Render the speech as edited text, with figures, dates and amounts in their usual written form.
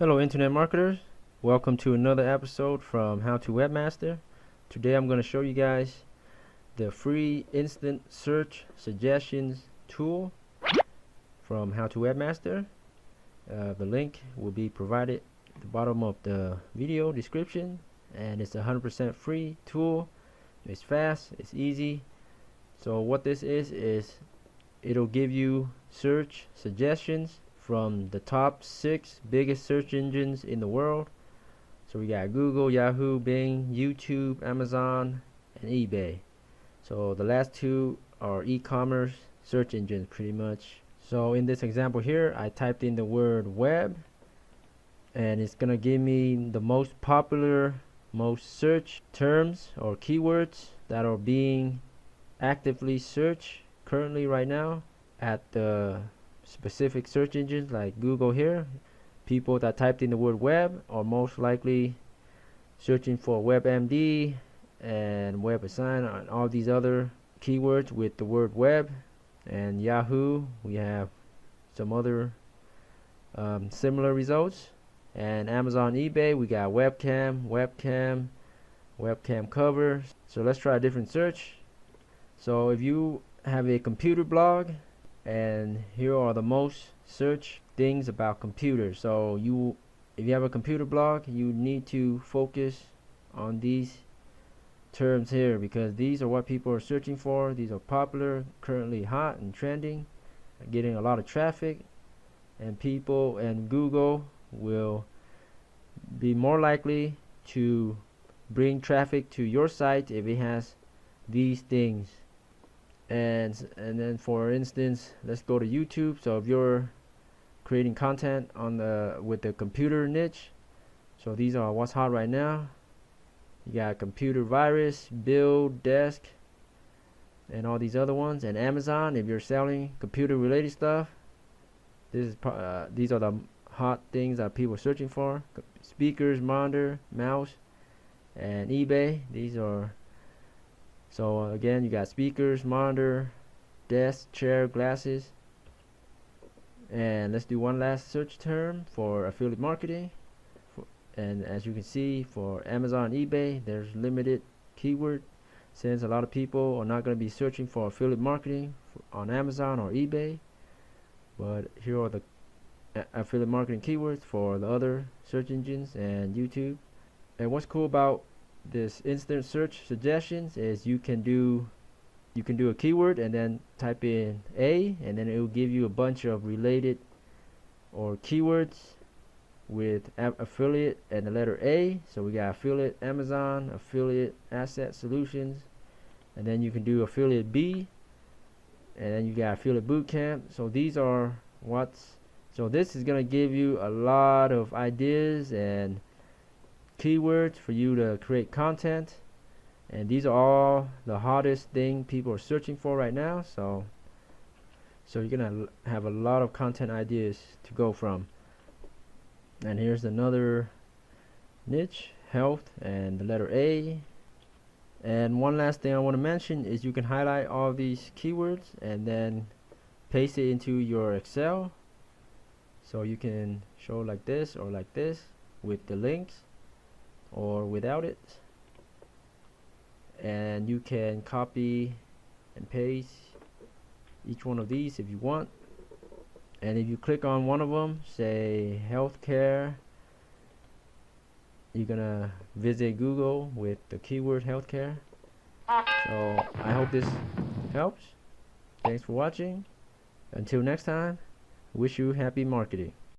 Hello internet marketers, welcome to another episode from HowToWebmaster. Today I'm going to show you guys the free instant search suggestions tool from HowToWebmaster. The link will be provided at the bottom of the video description, and it's a 100% free tool. It's fast, it's easy. So what this is it'll give you search suggestions from the top 6 biggest search engines in the world. So we got Google, Yahoo, Bing, YouTube, Amazon, and eBay. So the last two are e-commerce search engines pretty much. So in this example here, I typed in the word web, and it's gonna give me the most popular, most search terms or keywords that are being actively searched currently right now at the specific search engines like Google here. People that typed in the word web are most likely searching for WebMD and WebAssign and all these other keywords with the word web. And Yahoo, we have some other similar results. And Amazon, eBay, we got webcam cover. So let's try a different search. So if you have a computer blog, and here are the most searched things about computers. So if you have a computer blog, you need to focus on these terms here, because these are what people are searching for. These are popular, currently hot and trending, getting a lot of traffic, and people and Google will be more likely to bring traffic to your site if it has these things. And then for instance, let's go to YouTube. So if you're creating content on with the computer niche, so these are what's hot right now. You got computer virus, build, desk, and all these other ones. And Amazon, if you're selling computer related stuff, these are the hot things that people are searching for. Speakers, monitor, mouse. And eBay, these are. So again, you got speakers, monitor, desk, chair, glasses. And let's do one last search term for affiliate marketing. And as you can see, for Amazon, eBay, there's limited keyword, since a lot of people are not going to be searching for affiliate marketing on Amazon or eBay. But here are the affiliate marketing keywords for the other search engines and YouTube. And what's cool about this instant search suggestions is you can do a keyword and then type in A, and then it will give you a bunch of related or keywords with affiliate and the letter A. So we got affiliate Amazon, affiliate asset solutions, and then you can do affiliate B, and then you got affiliate bootcamp. So these are so this is gonna give you a lot of ideas and keywords for you to create content, and these are all the hottest thing people are searching for right now. So you're gonna have a lot of content ideas to go from. And here's another niche, health, and the letter A. And one last thing I want to mention is you can highlight all these keywords and then paste it into your Excel, so you can show like this or like this with the links or without it. And you can copy and paste each one of these if you want. And if you click on one of them, say healthcare, you're gonna visit Google with the keyword healthcare. So I hope this helps. Thanks for watching. Until next time, wish you happy marketing.